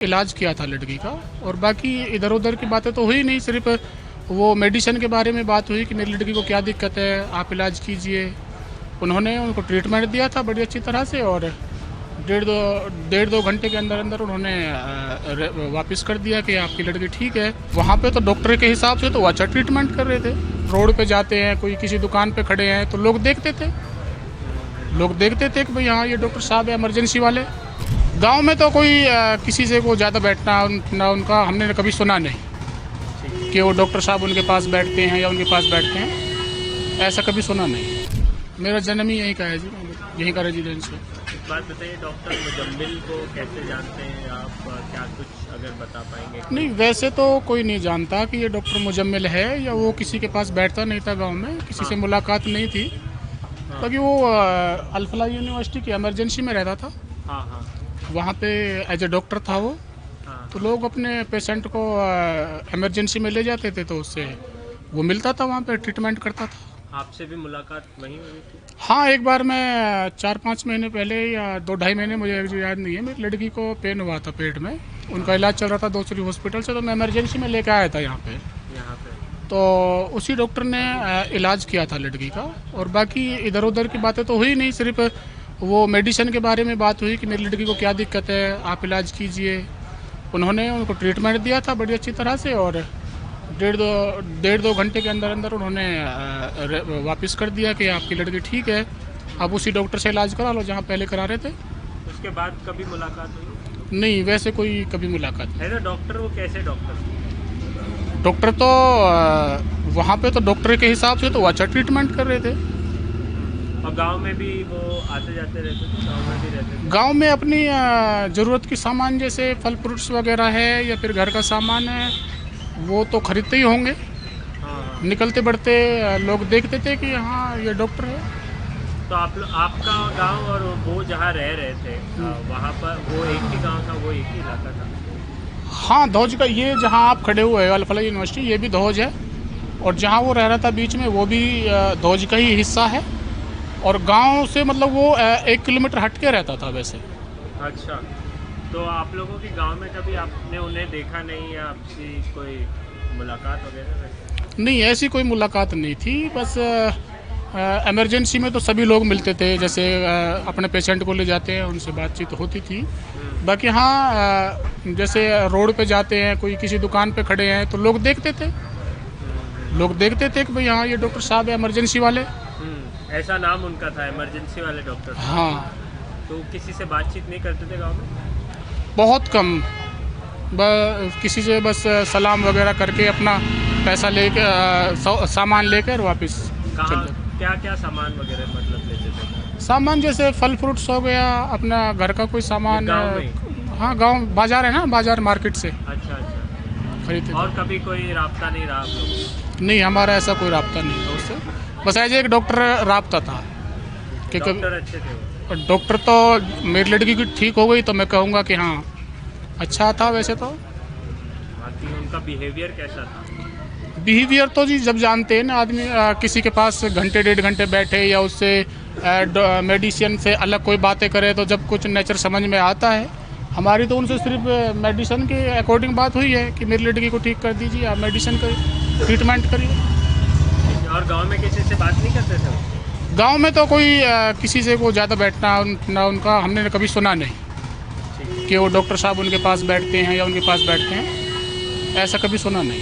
इलाज किया था लड़की का और बाकी इधर उधर की बातें तो हुई नहीं, सिर्फ वो मेडिसिन के बारे में बात हुई कि मेरी लड़की को क्या दिक्कत है, आप इलाज कीजिए। उन्होंने उनको ट्रीटमेंट दिया था बड़ी अच्छी तरह से और डेढ़ दो घंटे के अंदर अंदर उन्होंने वापस कर दिया कि आपकी लड़की ठीक है। वहाँ पे तो डॉक्टर के हिसाब से तो अच्छा ट्रीटमेंट कर रहे थे। रोड पे जाते हैं, कोई किसी दुकान पे खड़े हैं तो लोग देखते थे कि भाई हाँ ये डॉक्टर साहब है इमरजेंसी वाले। गांव में तो कोई किसी से को ज़्यादा बैठना ना उनका हमने कभी सुना नहीं कि वो डॉक्टर साहब उनके पास बैठते हैं या उनके पास बैठते हैं, ऐसा कभी सुना नहीं। मेरा जन्म ही यहीं का है जी, यहीं का रेजिडेंस है। एक बात बताइए, डॉक्टर मुजम्मिल को कैसे जानते हैं आप? क्या कुछ अगर बता पाएंगे? नहीं, वैसे तो कोई नहीं जानता कि ये डॉक्टर मुजम्मिल है या वो किसी के पास बैठता नहीं था गांव में, किसी से मुलाकात नहीं थी। बाकी वो अल-फलाह यूनिवर्सिटी की इमरजेंसी में रहता था। हाँ हाँ वहाँ पे एज ए डॉक्टर था वो। तो लोग अपने पेशेंट को इमरजेंसी में ले जाते थे तो उससे वो मिलता था, वहाँ पे ट्रीटमेंट करता था। आपसे भी मुलाकात वहीं हुई थी? हाँ, एक बार मैं 4-5 महीने पहले या 2-2.5 महीने, मुझे जो याद नहीं है, मेरी लड़की को पेन हुआ था पेट में, उनका इलाज चल रहा था दूसरी हॉस्पिटल से, तो मैं इमरजेंसी में लेकर आया था यहाँ पे। तो उसी डॉक्टर ने इलाज किया था लड़की का और बाकी इधर उधर की बातें तो हुई नहीं, सिर्फ वो मेडिसिन के बारे में बात हुई कि मेरी लड़की को क्या दिक्कत है, आप इलाज कीजिए। उन्होंने उनको ट्रीटमेंट दिया था बड़ी अच्छी तरह से और डेढ़ दो घंटे के अंदर अंदर उन्होंने वापस कर दिया कि आपकी लड़की ठीक है, आप उसी डॉक्टर से इलाज करा लो जहाँ पहले करा रहे थे। उसके बाद कभी मुलाकात हुई? नहीं, वैसे कोई कभी मुलाकात नहीं। है ना डॉक्टर, वो कैसे डॉक्टर तो वहाँ पे तो डॉक्टर के हिसाब से तो अच्छा ट्रीटमेंट कर रहे थे। और गांव में भी वो आते जाते रहते थे? गांव में भी रहते थे? गांव में अपनी ज़रूरत की सामान जैसे फल फ्रूट्स वगैरह है या फिर घर का सामान है वो तो खरीदते ही होंगे। हाँ। निकलते बढ़ते लोग देखते थे कि हाँ ये डॉक्टर है। तो आपका गांव और वो जहाँ रह रहे थे वहाँ पर वो एक ही गांव था, वो एक ही इलाका था? हाँ, धौज का, ये जहाँ आप खड़े हुए हैं अल-फलाह यूनिवर्सिटी, ये भी धौज है और जहाँ वो रह रहा था बीच में वो भी धौज का ही हिस्सा है और गांव से मतलब वो 1 किलोमीटर हट के रहता था वैसे। अच्छा, तो आप लोगों के गांव में कभी आपने उन्हें देखा नहीं या आपसी कोई मुलाकात वगैरह? नहीं, ऐसी कोई मुलाकात नहीं थी, बस इमरजेंसी में तो सभी लोग मिलते थे, जैसे अपने पेशेंट को ले जाते हैं उनसे बातचीत होती थी। बाकी हाँ, जैसे रोड पे जाते हैं, कोई किसी दुकान पे खड़े हैं तो लोग देखते थे कि भाई हाँ ये डॉक्टर साहब है इमरजेंसी वाले। ऐसा नाम उनका था, इमरजेंसी वाले डॉक्टर? हाँ। तो किसी से बातचीत नहीं करते थे गांव में? बहुत कम, किसी से बस सलाम वगैरह करके अपना पैसा लेके सामान लेकर वापस चल जाते। क्या क्या सामान वगैरह मतलब लेते थे? सामान जैसे फल फ्रूट्स हो गया, अपना घर का कोई सामान। गाँव में? हाँ, गांव बाजार है ना, बाजार मार्केट से अच्छा अच्छा। खरीदते थे। और कभी कोई राब्ता नहीं रहा आप लोगों? नहीं, हमारा ऐसा कोई राब्ता नहीं था उससे, बस एज एक डॉक्टर राब्ता था कि डॉक्टर अच्छे थे वो? डॉक्टर तो मेरी लड़की की ठीक हो गई तो मैं कहूँगा कि हाँ अच्छा था वैसे तो। बाकी उनका बिहेवियर कैसा था? बिहेवियर तो जी जब जानते हैं ना आदमी, किसी के पास घंटे 1.5 घंटे बैठे या उससे मेडिसिन से अलग कोई बातें करे तो जब कुछ नेचर समझ में आता है। हमारी तो उनसे सिर्फ मेडिसिन के अकॉर्डिंग बात हुई है कि मेरी लड़की को ठीक कर दीजिए, आप मेडिसिन का ट्रीटमेंट करिए। और गांव में किसी से बात नहीं करते थे? गांव में तो कोई किसी से को ज़्यादा बैठना ना उनका हमने कभी सुना नहीं कि वो डॉक्टर साहब उनके पास बैठते हैं या उनके पास बैठते हैं, ऐसा कभी सुना नहीं।